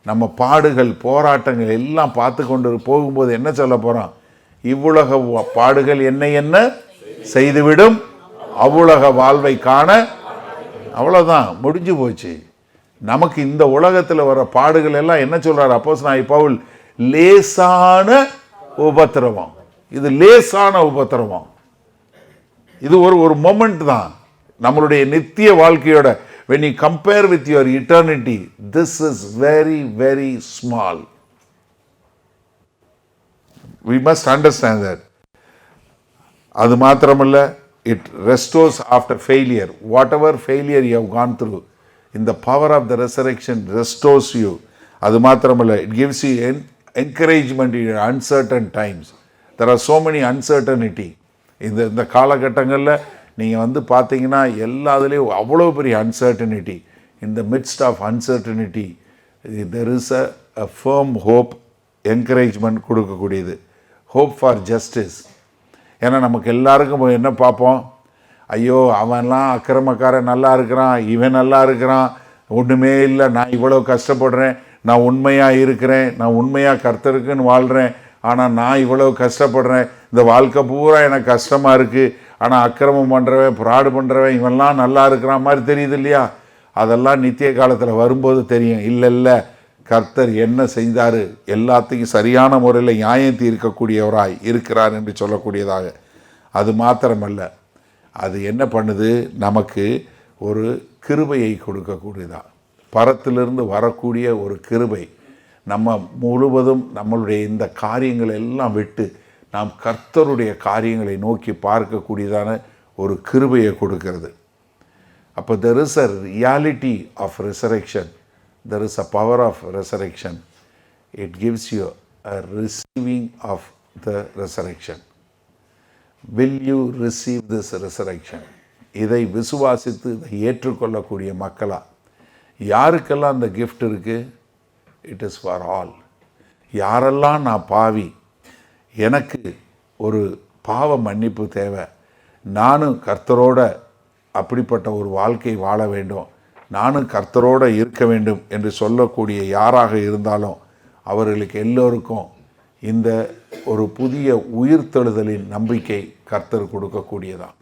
நம்ம பாடுகள் போராட்டங்கள் எல்லாம் பார்த்து கொண்டு போகும்போது என்ன சொல்ல போகிறோம்? இவ்வுலக பாடுகள் என்ன செய்துவிடும், அவ்வுலக வாழ்வை காண. அவ்வளோதான், முடிஞ்சு போச்சு. நமக்கு இந்த உலகத்தில் வர பாடுகள் எல்லாம் என்ன சொல்றார் அப்போஸ்தலனாகிய பவுல்? லேசான உபத்திரவம். இது லேசான உபத்திரவம். இது ஒரு மொமெண்ட் தான் நம்மளுடைய நித்திய வாழ்க்கையோட. when you compare with your eternity, this is very very small. We must understand that. அது மாத்திரமல்ல, it restores after failure. Whatever failure you have gone through, in the power of the resurrection restores you. அது மாத்திரமல்ல, it gives you encouragement in your uncertain times. There are so many uncertainty. இந்த காலகட்டங்களில் நீங்கள் பார்த்தீங்கன்னா எல்லாத்துலேயும் அவ்வளோ பெரிய uncertainty. in the midst of uncertainty there is a firm hope, encouragement கொடுக்கக்கூடியது. hope for justice. ஏன்னா நமக்கு எல்லாருக்கும் என்ன பார்ப்போம்? ஐயோ, அவன்லாம் அக்கிரமக்காரன் நல்லா இருக்கிறான், இவன் நல்லா இருக்கிறான், ஒன்றுமே இல்லை, நான் இவ்வளோ கஷ்டப்படுறேன், நான் உண்மையாக இருக்கிறேன், நான் உண்மையாக கர்த்தருக்குன்னு வாழ்கிறேன், ஆனால் நான் இவ்வளோ கஷ்டப்படுறேன், இந்த வாழ்க்கை பூரா எனக்கு கஷ்டமாக இருக்குது, ஆனால் அக்கிரமம் பண்ணுறவன், ஃப்ராடு பண்ணுறவன் இவன்லாம் நல்லா இருக்கிற மாதிரி தெரியுது இல்லையா? அதெல்லாம் நித்திய காலத்தில் வரும்போது தெரியும். இல்லை, கர்த்தர் என்ன செய்தார், எல்லாத்தையும் சரியான முறையில் நியாயம் தீர்க்கக்கூடியவராய் இருக்கிறார் என்று சொல்லக்கூடியதாக. அது மாத்திரமல்ல, அது என்ன பண்ணுது? நமக்கு ஒரு கிருபையை கொடுக்கக்கூடியதா, பரத்திலிருந்து வரக்கூடிய ஒரு கிருபை. நம்ம முழுவதும் நம்மளுடைய இந்த காரியங்களை எல்லாம் விட்டு நாம் கர்த்தருடைய காரியங்களை நோக்கி பார்க்கக்கூடியதான ஒரு கிருபையை கொடுக்கிறது. அப்போ there is a reality of resurrection, there is a power of resurrection. It gives you a receiving of the resurrection. Will you receive this resurrection? இதை விசுவாசித்து இதை ஏற்றுக்கொள்ளக்கூடிய மக்களா? யாருக்கெல்லாம் அந்த gift இருக்குது? It is for all. யாரெல்லாம் நான் பாவி, எனக்கு ஒரு பாவ மன்னிப்பு தேவை, நானும் கர்த்தரோட அப்படிப்பட்ட ஒரு வாழ்க்கை வாழ வேண்டும், நானும் கர்த்தரோடு இருக்க வேண்டும் என்று சொல்லக்கூடிய யாராக இருந்தாலும் அவர்களுக்கு எல்லோருக்கும் இந்த ஒரு புதிய உயிர்த்தெழுதலின் நம்பிக்கை கர்த்தர் கொடுக்கக்கூடியதான்.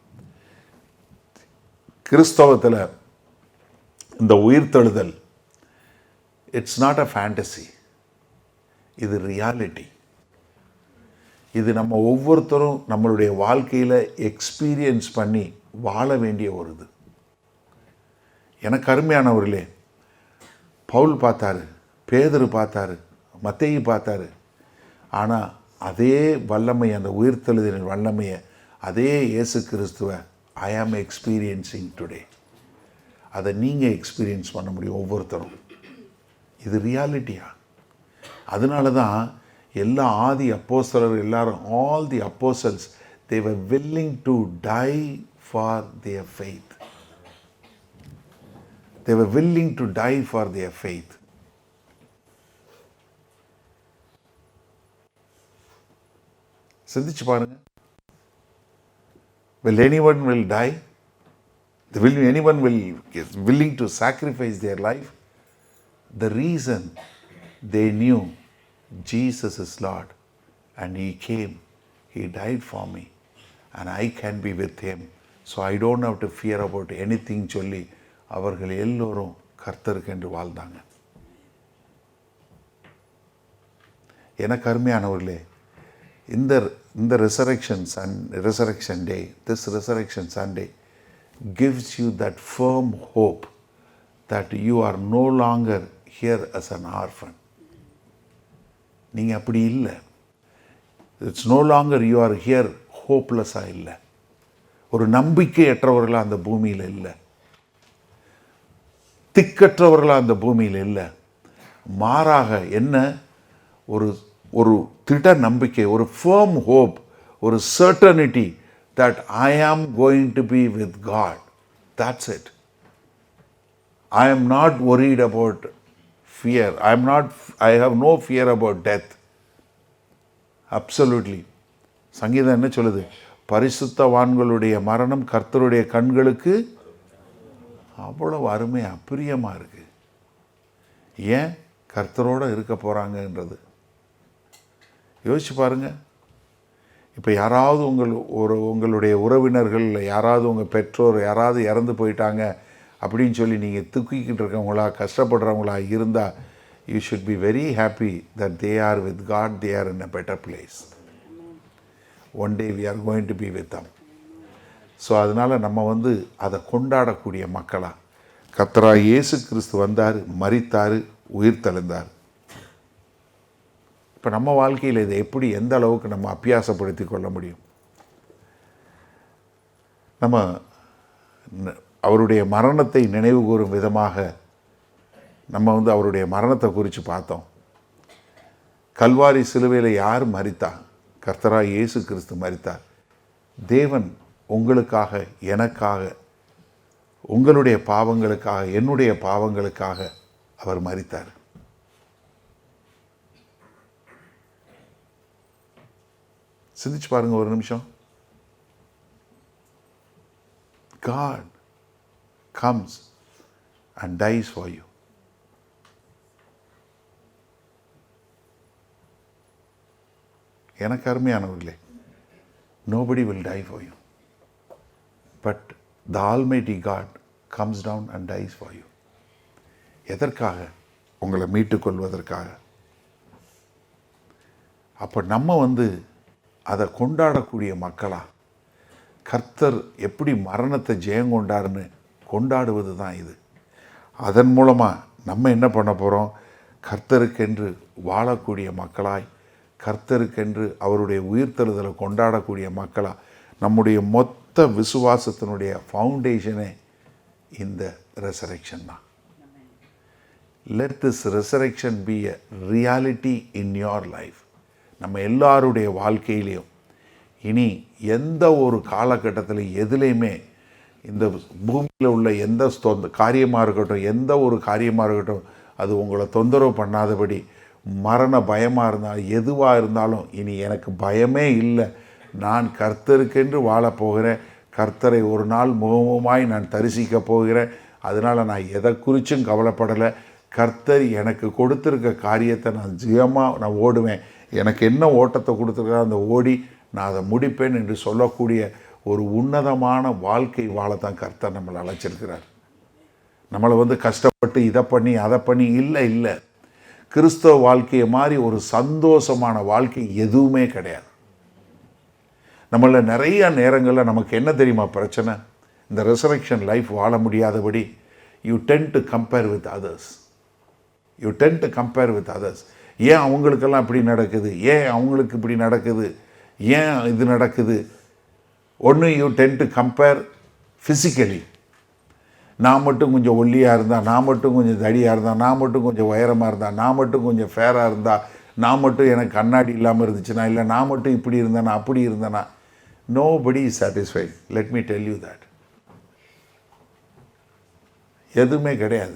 கிறிஸ்தவத்தில் இந்த உயிர்த்தெழுதல் இட்ஸ் நாட் அ ஃபேண்டசி, இது ரியாலிட்டி. இது நம்ம ஒவ்வொருத்தரும் நம்மளுடைய வாழ்க்கையில் எக்ஸ்பீரியன்ஸ் பண்ணி வாழ வேண்டிய ஒரு இது. எனக்கு அருமையானவர்களே, பவுல் பார்த்தாரு, பேதுரு பார்த்தாரு, மத்தேயு பார்த்தாரு. ஆனால் அதே வல்லமை, அந்த உயிர்த்தெழுதலின் வல்லமையை, அதே இயேசு கிறிஸ்துவை ஐ ஆம் எக்ஸ்பீரியன்சிங் டுடே. அதை நீங்கள் எக்ஸ்பீரியன்ஸ் பண்ண முடியும் ஒவ்வொருத்தரும். இது ரியாலிட்டியா? அதனால தான் எல்லா ஆதி அப்போஸ்தலர்கள் எல்லாரும், all the apostles, they were willing to die for their faith. They were willing to die for their faith. சிந்திச்சு பாருங்க. Will anyone will die? Will anyone will is willing to sacrifice their life? The reason they knew Jesus is Lord and He came, He died for me and I can be with Him, so I don't have to fear about anything சொல்லி அவர்கள் எல்லோரும் கர்த்தருக்கென்று வாழ்ந்தாங்க. எனக்கு அருமையானவர்களே, இந்த resurrection day, this resurrection Sunday gives you that firm hope that you are no longer here as an orphan. நீங்கள் அப்படி இல்லை. It's no longer you are here ஹோப்லெஸ்ஸாக இல்லை, ஒரு நம்பிக்கையற்றவர்களாக அந்த பூமியில் இல்லை, திக்கற்றவர்களாக அந்த பூமியில் இல்லை. மாறாக என்ன, ஒரு திட நம்பிக்கை, ஒரு ஃபேர்ம் ஹோப், ஒரு certainty that I am going to be with God. That's it. I am not worried about fear. I have no fear about death. Absolutely. சங்கீதம் என்ன சொல்லுது? பரிசுத்தவான்களுடைய மரணம் கர்த்தருடைய கண்களுக்கு அவ்வளவு அருமையாக பிரியமாக இருக்கு. ஏன்? கர்த்தரோடு இருக்க போகிறாங்கன்றது யோசிச்சு பாருங்க. இப்போ யாராவது உங்களுடைய உறவினர்கள், யாராவது உங்கள் பெற்றோர் யாராவது இறந்து போயிட்டாங்க அப்படின்னு சொல்லி நீங்கள் தூக்கிக்கிட்டு இருக்கவங்களா, கஷ்டப்படுறவங்களா இருந்தால், you should be very happy that they are with God, they are in a better place. One day we are going to be with them. So அதனால் நம்ம அதை கொண்டாடக்கூடிய மக்களாக, கர்த்தராகிய இயேசு கிறிஸ்து வந்தார், மரித்தார், உயிர் தெழுந்தார். இப்போ நம்ம வாழ்க்கையில் இதை எப்படி, எந்த அளவுக்கு நம்ம அபியாசப்படுத்தி கொள்ள முடியும்? நம்ம அவருடைய மரணத்தை நினைவு கூறும் விதமாக நம்ம அவருடைய மரணத்தை குறித்து பார்த்தோம். கல்வாரி சிலுவையில் யார் மரித்தா? கர்த்தராகிய இயேசு கிறிஸ்து மரித்தார். தேவன் உங்களுக்காக, எனக்காக, உங்களுடைய பாவங்களுக்காக, என்னுடைய பாவங்களுக்காக அவர் மரித்தார். சிந்திச்சு பாருங்க ஒரு நிமிஷம். God comes and dies for you. எனக்கு அருமையானவர்களே, nobody will die for you, but the Almighty God comes down and dies for you. எதற்காக? உங்களை மீட்டுக் கொள்வதற்காக. அப்போ நம்ம அதை கொண்டாடக்கூடிய மக்களா, கர்த்தர் எப்படி மரணத்தை ஜெயங்கொண்டாருன்னு கொண்டாடுவது தான் இது. அதன் மூலமாக நம்ம என்ன பண்ண போகிறோம்? கர்த்தருக்கென்று வாழக்கூடிய மக்களாய், கர்த்தருக்கென்று அவருடைய உயிர்த்தெழுதலை கொண்டாடக்கூடிய மக்களாக, நம்முடைய மொத்த விசுவாசத்தினுடைய ஃபவுண்டேஷனே இந்த ரெசரெக்ஷன் தான். Let this resurrection B a reality in your life. நம்ம எல்லாருடைய வாழ்க்கையிலையும் இனி எந்த ஒரு காலகட்டத்தில் எதுலேயுமே இந்த பூமியில் உள்ள எந்த காரியமாக இருக்கட்டும், எந்த ஒரு காரியமாக இருக்கட்டும், அது உங்களை தொந்தரவு பண்ணாதபடி, மரண பயமாக இருந்தாலும் எதுவாக இருந்தாலும் இனி எனக்கு பயமே இல்லை, நான் கர்த்தருக்கென்று வாழப்போகிறேன், கர்த்தரை ஒரு நாள் முகமுகமாய் நான் தரிசிக்க போகிறேன், அதனால் நான் எதை குறித்தும் கவலைப்படலை, கர்த்தர் எனக்கு கொடுத்துருக்க காரியத்தை நான் ஜெயமாக நான் ஓடுவேன், எனக்கு என்ன ஓட்டத்தை கொடுத்துருக்கா அந்த ஓடி நான் அதை முடிப்பேன் என்று சொல்லக்கூடிய ஒரு உன்னதமான வாழ்க்கை வாழத்தான் கர்த்தர் நம்மளை அழைச்சிருக்கிறார். நம்மளை கஷ்டப்பட்டு இதை பண்ணி அதை பண்ணி இல்லை. கிறிஸ்தவ வாழ்க்கையை மாதிரி ஒரு சந்தோஷமான வாழ்க்கை எதுவுமே கிடையாது. நம்மள நிறைய நேரங்களில் நமக்கு என்ன தெரியுமா பிரச்சனை? இந்த ரெசரெக்ஷன் லைஃப் வாழ முடியாதபடி you tend to compare with others. ஏன் அவங்களுக்கெல்லாம் இப்படி நடக்குது, ஏன் அவங்களுக்கு இப்படி நடக்குது, ஏன் இது நடக்குது? ஒன்று you tend to compare physically. நான் மட்டும் கொஞ்சம் ஒல்லியாக இருந்தால், நான் மட்டும் கொஞ்சம் தடியாக இருந்தால், நான் மட்டும் கொஞ்சம் உயரமாக இருந்தால், நான் மட்டும் கொஞ்சம் ஃபேராக இருந்தால், நான் மட்டும் எனக்கு கண்ணாடி இல்லாமல் இருந்துச்சுன்னா, இல்லை நான் மட்டும் இப்படி இருந்தேனா அப்படி இருந்தேனா, nobody is satisfied. Let me tell you that. எதுவுமே கிடையாது.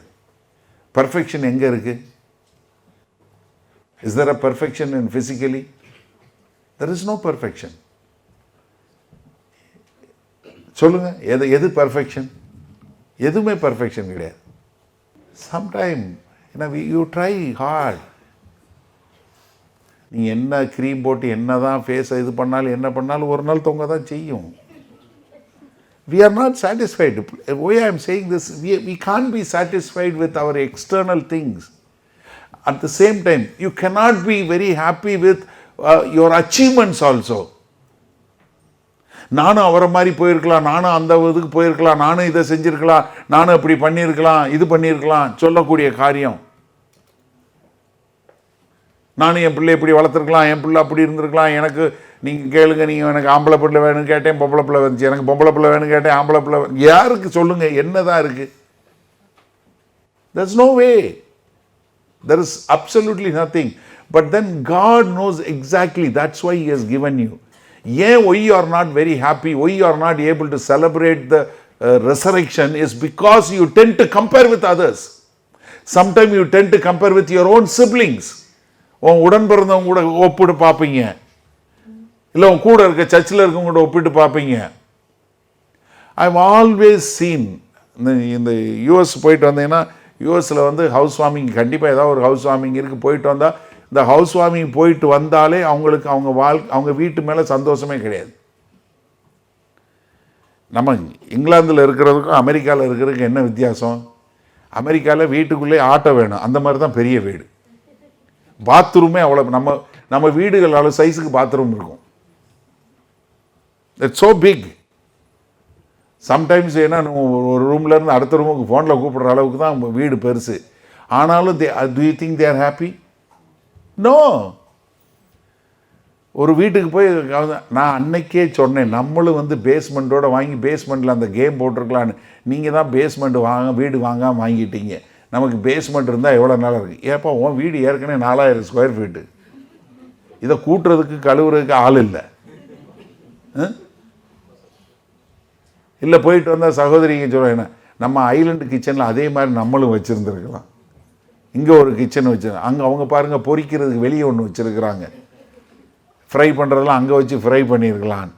பர்ஃபெக்ஷன் எங்கே இருக்குது? Is there a perfection in physically? There is no perfection. சொல்லுங்க, எது பர்ஃபெக்ஷன்? எதுவுமே பர்ஃபெக்ஷன் கிடையாது. Sometime you try heart. நீங்கள் என்ன க்ரீம் போட்டு என்ன தான் ஃபேஸை இது பண்ணாலும் என்ன பண்ணாலும் ஒரு நாள் தொங்க தான் செய்யும். We are not satisfied. Why I am saying this, we can't be satisfied with our external things. At the same time, you cannot be very happy with your achievements also. நானும் அவரை மாதிரி போயிருக்கலாம், நானும் அந்த இதுக்கு போயிருக்கலாம், நானும் இதை செஞ்சுருக்கலாம், நானும் இப்படி பண்ணியிருக்கலாம், இது பண்ணியிருக்கலாம் சொல்லக்கூடிய காரியம். நானும் என் பிள்ளை இப்படி வளர்த்துருக்கலாம், என் பிள்ளை அப்படி இருந்திருக்கலாம், எனக்கு நீங்கள் கேளுங்க, நீங்கள் எனக்கு ஆம்பளை பிள்ளை வேணும்னு கேட்டேன், பொம்பளை பிள்ளை வந்துச்சு, எனக்கு பொம்பளை பிள்ளை வேணும்னு கேட்டேன், ஆம்பளை பிள்ளை யாருக்கு சொல்லுங்கள், என்ன தான் இருக்குது? There's no way. There is absolutely nothing. But then God knows exactly. That's why He has given you. Why you are not very happy, why you are not able to celebrate the resurrection is because you tend to compare with others. Sometimes you tend to compare with your own siblings. உன் உடன் பிறந்தவங்க கூட ஒப்பிட்டு பார்ப்பீங்க, இல்லை உன் கூட இருக்க சர்ச்சில் இருக்கவங்க கூட ஒப்பிட்டு பார்ப்பீங்க. ஐ ஹவ் ஆல்வேஸ் சீன், இந்த யூஎஸ் போயிட்டு வந்தீங்கன்னா யூஎஸில் வந்து ஹவுஸ் வார்மிங் கண்டிப்பாக ஏதாவது ஒரு ஹவுஸ் வார்மிங் இருக்குது, போயிட்டு வந்தால் இந்த ஹவுஸ் வார்மிங் போயிட்டு வந்தாலே அவங்களுக்கு அவங்க வீட்டு மேலே சந்தோஷமே கிடையாது. நம்ம இங்கிலாந்தில் இருக்கிறதுக்கும் அமெரிக்காவில் இருக்கிறதுக்கும் என்ன வித்தியாசம்? அமெரிக்காவில் வீட்டுக்குள்ளே ஆட்டோ வேணும், அந்த மாதிரி தான் பெரிய வீடு. பாத்ரூமே அவ்வளோ, நம்ம வீடுகள் அவ்வளோ சைஸுக்கு பாத்ரூம் இருக்கும். It's so big. சம்டைம்ஸ் ஏன்னா ஒரு ரூம்லேருந்து அடுத்த ரூமுக்கு ஃபோனில் கூப்பிடுற அளவுக்கு தான் வீடு பெருசு. ஆனாலும் do you think they are happy? No. ஒரு வீட்டுக்கு போய் நான் அன்னைக்கே சொன்னேன், நம்மளும் வந்து பேஸ்மெண்ட்டோடு வாங்கி பேஸ்மெண்ட்டில் அந்த கேம் போட்டிருக்கலான்னு. நீங்கள் தான் பேஸ்மெண்ட் வீடு வாங்காமல் வாங்கிட்டீங்க. நமக்கு பேஸ்மெண்ட் இருந்தால் எவ்வளோ நாளாக இருக்குது. ஏப்பா உன் வீடு ஏற்கனவே 4000 ஸ்கொயர் ஃபீட்டு, இதை கூட்டுறதுக்கு கழுவுறதுக்கு ஆள் இல்லை. இல்லை போயிட்டு வந்தால் சகோதரிங்க சொல்லுவேன், நம்ம ஐலண்டு கிச்சனில் அதே மாதிரி நம்மளும் வச்சுருந்துருக்கலாம். இங்கே ஒரு கிச்சன் வச்சுருக்கோம், அங்கே அவங்க பாருங்கள் பொரிக்கிறதுக்கு வெளியே ஒன்று வச்சுருக்குறாங்க, ஃப்ரை பண்ணுறதெல்லாம் அங்கே வச்சு ஃப்ரை பண்ணியிருக்கலான்னு.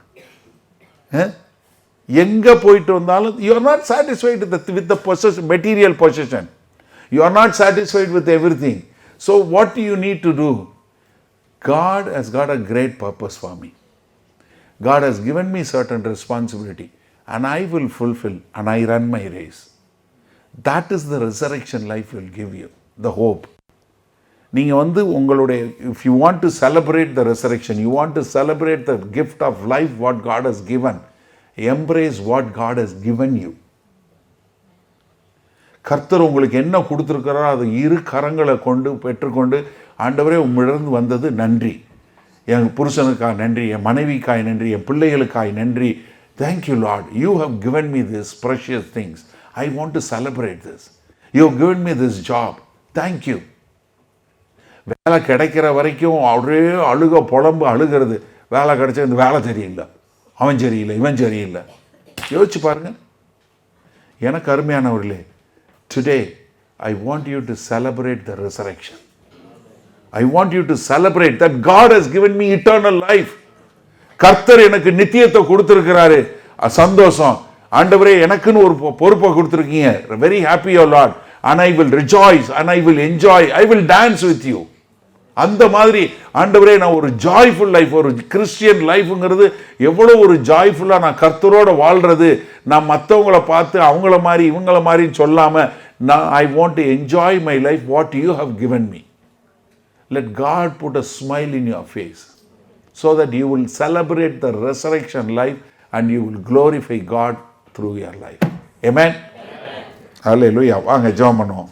எங்கே போயிட்டு வந்தாலும் you are not satisfied with the material position. You are not satisfied with everything. So what you need to do? God has got a great purpose for me. God has given me certain responsibility and I will fulfill and I run my race. That is the resurrection life will give you, the hope. நீங்கள் வந்து உங்களுடைய, if you want to celebrate the resurrection, you want to celebrate the gift of life what God has given, embrace what God has given you. கர்த்தர் உங்களுக்கு என்ன கொடுத்துருக்கிறாரோ அதை இரு கரங்களை கொண்டு பெற்றுக்கொண்டு, ஆண்டவரே உம்மிடந்து வந்தது நன்றி, என் புருஷனுக்காக நன்றி, என் மனைவிக்காய் நன்றி, என் பிள்ளைகளுக்காய் நன்றி. Thank you lord, you have given me this precious things. I want to celebrate this. You have given me this job. Thank you. வேலை கிடைக்கிற வரைக்கும் அப்படியே புலம்பு அழுகிறது. வேலை கிடைச்சா இந்த வேலை சரியில்லை, அவன் சரியில்லை, இவன் சரியில்லை. யோசிச்சு பாருங்க. எனக்கு அருமையானவர்களே, today I want you to celebrate the resurrection. I want you to celebrate that God has given me eternal life. கர்த்தர் எனக்கு நித்தியத்தை கொடுத்திருக்கிறாரு. சந்தோஷம். ஆண்டவரே எனக்குன்னு ஒரு பொறுப்பை கொடுத்திருக்கீங்க. Very happy your Lord and I will rejoice and I will enjoy. I will dance with you. அந்த மாதிரி ஆண்டவரே நான் ஒரு ஜாய்ஃபுல் லைஃப், ஒரு கிறிஸ்டியன் லைஃப்ங்கிறது எவ்வளோ ஒரு ஜாய்ஃபுல்லாக நான் கர்த்தரோட வாழ்றது. நான் மற்றவங்களை பார்த்து அவங்கள மாதிரி இவங்கள மாதிரி சொல்லாமல் நான் I want to enjoy my life what you have given me. Let God put a smile in your face so that you will celebrate the resurrection life and you will glorify God through your life. Amen? Hallelujah. வாங்க ஜெபம் பண்ணுவோம்.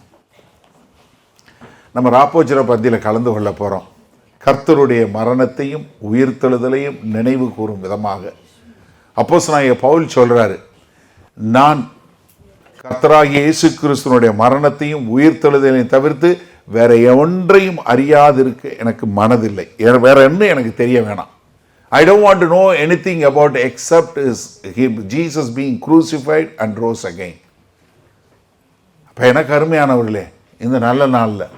நம்ம ராப்போஜன பந்தியில் கலந்து கொள்ள போகிறோம். கர்த்தருடைய மரணத்தையும் உயிர்த்தெழுதலையும் நினைவு கூறும் விதமாக அப்போஸ்தலனாகிய பவுல் சொல்கிறாரு, நான் கர்த்தராகிய இயேசு கிறிஸ்துவினுடைய மரணத்தையும் உயிர்த்தெழுதலையும் தவிர்த்து வேற ஒன்றையும் அறியாதிருக்க எனக்கு மனதில்லை. வேற என்ன எனக்கு தெரிய வேணாம். I don't want to know anything about except Jesus being crucified and rose again. அப்போ எனக்கு அருமையானவர்களே, இந்த நல்ல நாளில்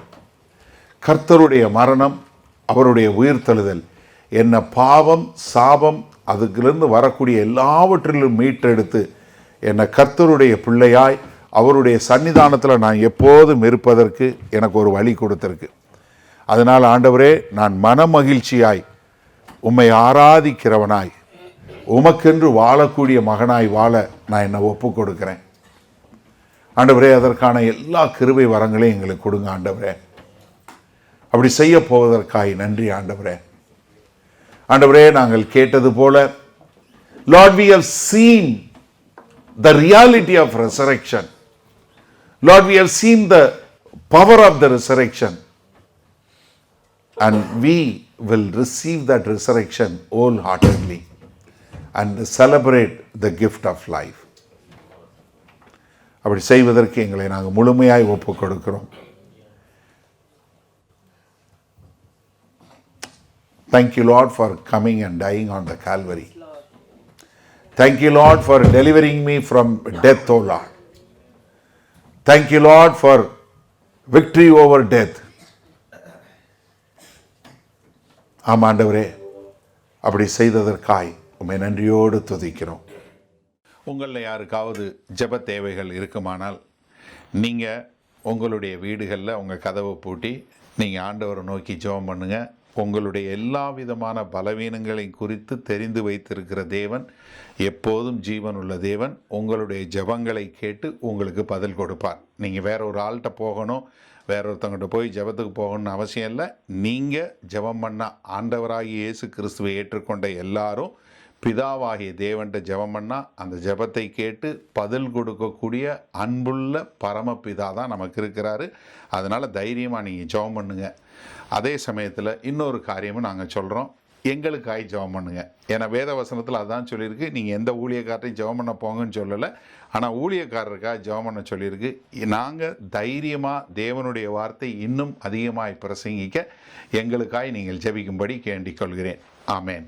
கர்த்தருடைய மரணம், அவருடைய உயிர்த்தெழுதல் என்ன பாவம் சாபம் அதுக்கிலிருந்து வரக்கூடிய எல்லாவற்றிலும் மீட்டெடுத்து என்னை கர்த்தருடைய பிள்ளையாய் அவருடைய சன்னிதானத்தில் நான் எப்போதும் இருப்பதற்கு எனக்கு ஒரு வழி கொடுத்திருக்கு. அதனால் ஆண்டவரே, நான் மனமகிழ்ச்சியாய் உம்மை ஆராதிக்கிறவனாய் உமக்கென்று வாழக்கூடிய மகனாய் வாழ நான் என்னை ஒப்பு கொடுக்கிறேன். ஆண்டவரே, அதற்கான எல்லா கிருபை வரங்களையும் எங்களுக்கு கொடுங்க ஆண்டவரே. அப்படி செய்ய போவதற்காய் நன்றி ஆண்டவரே. ஆண்டவரே, நாங்கள் கேட்டது போல, Lord, we have seen the reality of resurrection. Lord, we have seen the power of the resurrection and we will receive that resurrection wholeheartedly and celebrate the gift of life. அப்படி செய்வதற்கு எங்களை நாங்கள் முழுமையாய் ஒப்பு கொடுக்கிறோம். Thank you, Lord, for coming and dying on the Calvary. Thank you, Lord, for delivering me from death, O Lord. Thank you, Lord, for victory over death. ஆமாண்டவரே, அப்படி செய்ததற்காய் உம்மை நன்றியோடு துதிக்கிறோம். உங்களில் யாருக்காவது ஜெப தேவைகள் இருக்குமானால் நீங்கள் உங்களுடைய வீடுகளில் உங்கள் கதவை பூட்டி நீங்கள் ஆண்டவரை நோக்கி ஜெபம் பண்ணுங்கள். உங்களுடைய எல்லா விதமான பலவீனங்களை குறித்து தெரிந்து வைத்திருக்கிற தேவன் எப்போதும் ஜீவனுள்ள தேவன். உங்களுடைய ஜெபங்களை கேட்டு உங்களுக்கு பதில் கொடுப்பார். நீங்கள் வேற ஒரு ஆள்கிட்ட போகணும், வேற ஒருத்தவங்கிட்ட போய் ஜெபத்துக்கு போகணும்னு அவசியம் இல்லை. நீங்கள் ஜெபம் பண்ண ஆண்டவராகிய இயேசு கிறிஸ்துவை ஏற்றுக்கொண்ட எல்லாரும் பிதாவாகிய தேவன்கிட்ட ஜெபம் பண்ணால் அந்த ஜெபத்தை கேட்டு பதில் கொடுக்கக்கூடிய அன்புள்ள பரமபிதா தான் நமக்கு இருக்கிறாரு. அதனால் தைரியமாக நீங்கள் ஜெபம் பண்ணுங்க. அதே சமயத்தில் இன்னொரு காரியமும் நாங்கள் சொல்கிறோம், எங்களுக்காய் ஜெபம் பண்ணுங்க. ஏன்னா வேத வசனத்தில் அதான் சொல்லியிருக்கு, நீங்கள் எந்த ஊழியக்காரரையும் ஜெபம் பண்ண போங்கன்னு சொல்லலை, ஆனால் ஊழியக்காரருக்காக ஜெபம் பண்ண சொல்லியிருக்கு. நாங்கள் தைரியமாக தேவனுடைய வார்த்தை இன்னும் அதிகமாய் பிரசங்கிக்க எங்களுக்காய் நீங்கள் ஜெபிக்கும்படி கேண்டிக் கொள்கிறேன். ஆமேன்.